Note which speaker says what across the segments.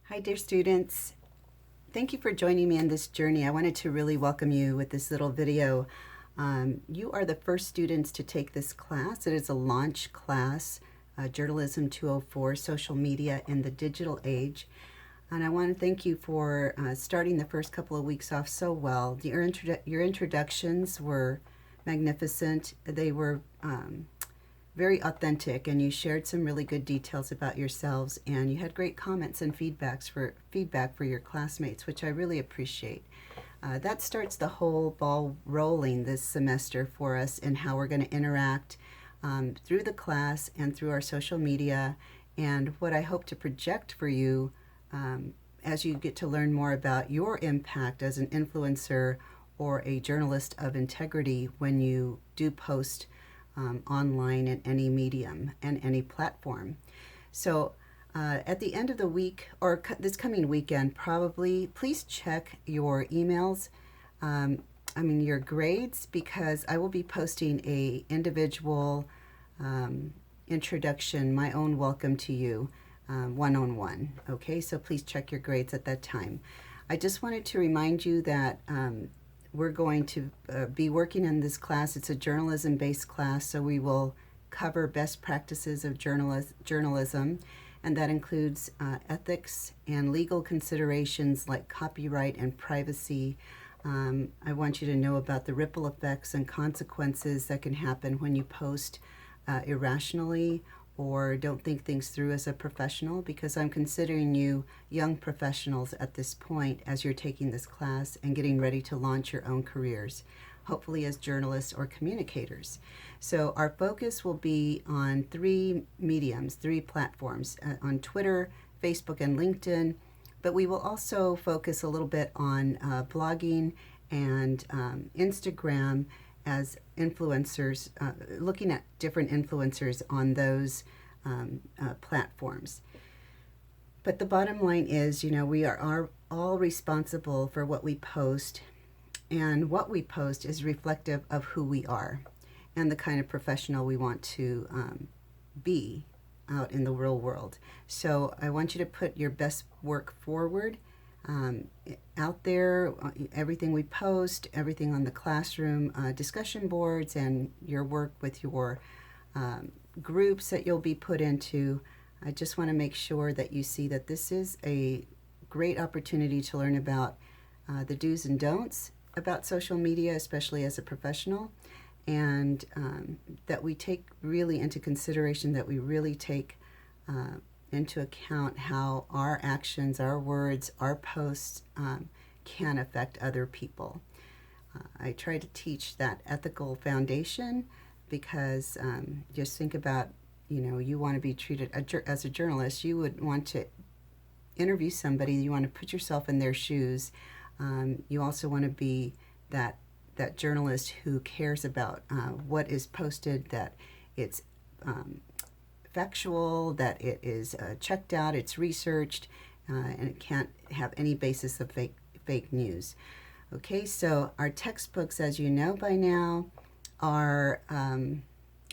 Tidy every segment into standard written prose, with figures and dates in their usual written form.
Speaker 1: Hi, dear students. Thank you for joining me in this journey. I wanted to really welcome you with this little video. You are the first students to take this class. It is a launch class, Journalism 204, Social Media in the Digital Age. And I want to thank you for starting the first couple of weeks off so well. Your introductions were magnificent. They were very authentic, and you shared some really good details about yourselves, and you had great comments and feedback for your classmates, which I really appreciate. That starts the whole ball rolling this semester for us in how we're going to interact through the class and through our social media, and what I hope to project for you as you get to learn more about your impact as an influencer or a journalist of integrity when you do post online in any medium and any platform. So at the end of the week, or this coming weekend probably, please check your emails, your grades, because I will be posting a individual introduction, my own welcome to you, one-on-one. Okay, so please check your grades at that time. I just wanted to remind you that we're going to be working in this class. It's a journalism-based class, so we will cover best practices of journalism, and that includes ethics and legal considerations like copyright and privacy. I want you to know about the ripple effects and consequences that can happen when you post irrationally or don't think things through as a professional, because I'm considering you young professionals at this point as you're taking this class and getting ready to launch your own careers, hopefully as journalists or communicators. So our focus will be on three mediums, three platforms, on Twitter, Facebook, and LinkedIn, but we will also focus a little bit on blogging and Instagram as influencers, looking at different influencers on those platforms. But the bottom line is, we are all responsible for what we post, and what we post is reflective of who we are and the kind of professional we want to be out in the real world. So I want you to put your best work forward out there, everything we post, everything on the classroom discussion boards, and your work with your groups that you'll be put into. I just want to make sure that you see that this is a great opportunity to learn about the do's and don'ts about social media, especially as a professional, and that we take really into consideration, that we really take into account how our actions, our words, our posts can affect other people. I try to teach that ethical foundation because just think about, you want to be treated as a journalist. You would want to interview somebody. You want to put yourself in their shoes. You also want to be that journalist who cares about what is posted, that it's factual, that it is checked out, it's researched, and it can't have any basis of fake news. Okay, so our textbooks, as you know by now, are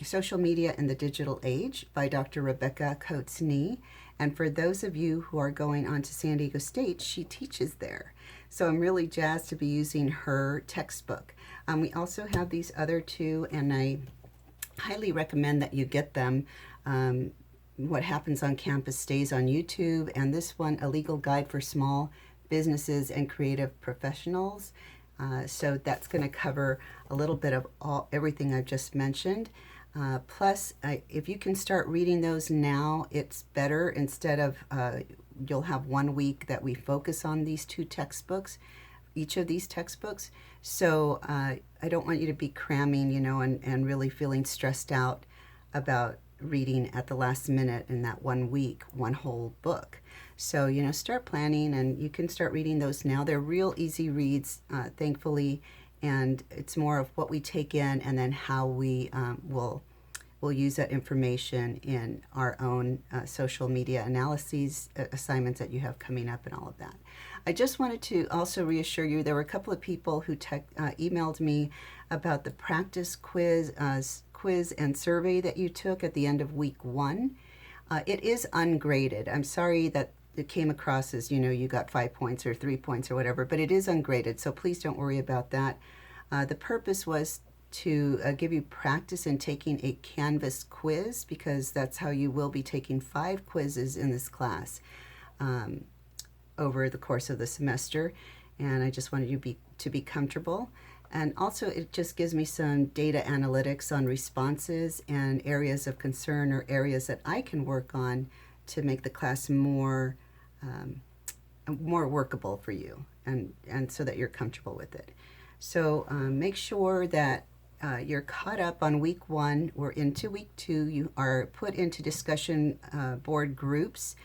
Speaker 1: Social Media in the Digital Age by Dr. Rebecca Coates-Knee. And for those of you who are going on to San Diego State, she teaches there. So I'm really jazzed to be using her textbook. We also have these other two, and I highly recommend that you get them. What Happens on Campus Stays on YouTube, and this one, A Legal Guide for Small Businesses and Creative Professionals. So that's going to cover a little bit of everything I've just mentioned. Plus, if you can start reading those now, it's better. Instead of, you'll have 1 week that we focus on these two textbooks, each of these textbooks. So I don't want you to be cramming, and really feeling stressed out about reading at the last minute in that 1 week, one whole book. So, start planning, and you can start reading those now. They're real easy reads, thankfully, and it's more of what we take in and then how we will use that information in our own social media analyses, assignments that you have coming up, and all of that. I just wanted to also reassure you, there were a couple of people who emailed me about the practice quiz and survey that you took at the end of week 1. It is ungraded. I'm sorry that it came across as, you got 5 points or 3 points or whatever, but it is ungraded, so please don't worry about that. The purpose was to give you practice in taking a Canvas quiz, because that's how you will be taking 5 quizzes in this class over the course of the semester. And I just wanted you to be comfortable. And also it just gives me some data analytics on responses and areas of concern or areas that I can work on to make the class more workable for you, and so that you're comfortable with it. So make sure that you're caught up on week 1. We're into week 2. You are put into discussion board groups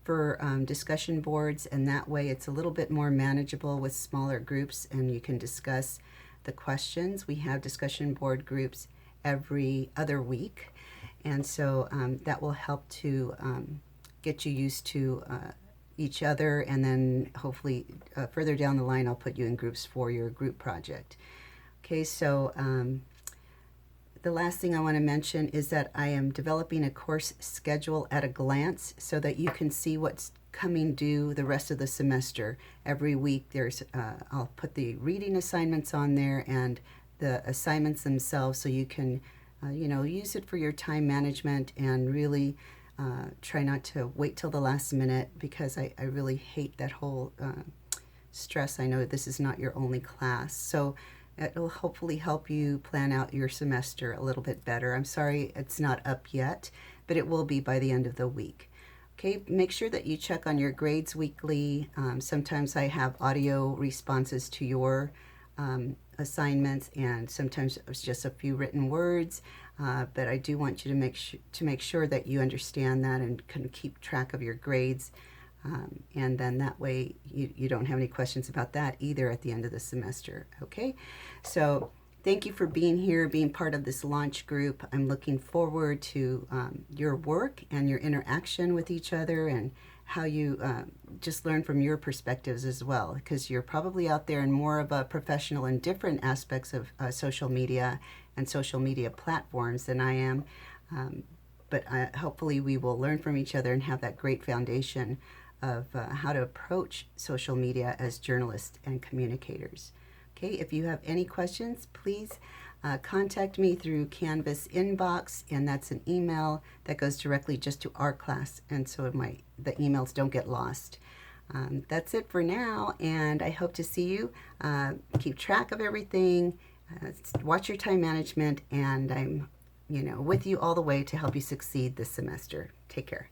Speaker 1: for discussion boards, and that way it's a little bit more manageable with smaller groups, and you can discuss the questions. We have discussion board groups every other week, and so that will help to get you used to each other, and then hopefully further down the line I'll put you in groups for your group project. Okay, so the last thing I want to mention is that I am developing a course schedule at a glance so that you can see what's coming due the rest of the semester. Every week I'll put the reading assignments on there and the assignments themselves, so you can use it for your time management, and really try not to wait till the last minute, because I really hate that whole stress. I know this is not your only class, so it will hopefully help you plan out your semester a little bit better. I'm sorry it's not up yet, but it will be by the end of the week. Okay, make sure that you check on your grades weekly. Sometimes I have audio responses to your assignments, and sometimes it's just a few written words, but I do want you to make sure that you understand that and can keep track of your grades. And then that way you don't have any questions about that either at the end of the semester. Okay, so thank you for being here, being part of this launch group. I'm looking forward to your work and your interaction with each other, and how you just learn from your perspectives as well, because you're probably out there in more of a professional in different aspects of social media and social media platforms than I am. But hopefully we will learn from each other and have that great foundation of how to approach social media as journalists and communicators. Okay, if you have any questions, please contact me through Canvas inbox, and that's an email that goes directly just to our class, and so the emails don't get lost. That's it for now, and I hope to see you. Keep track of everything, watch your time management, and I'm with you all the way to help you succeed this semester. Take care.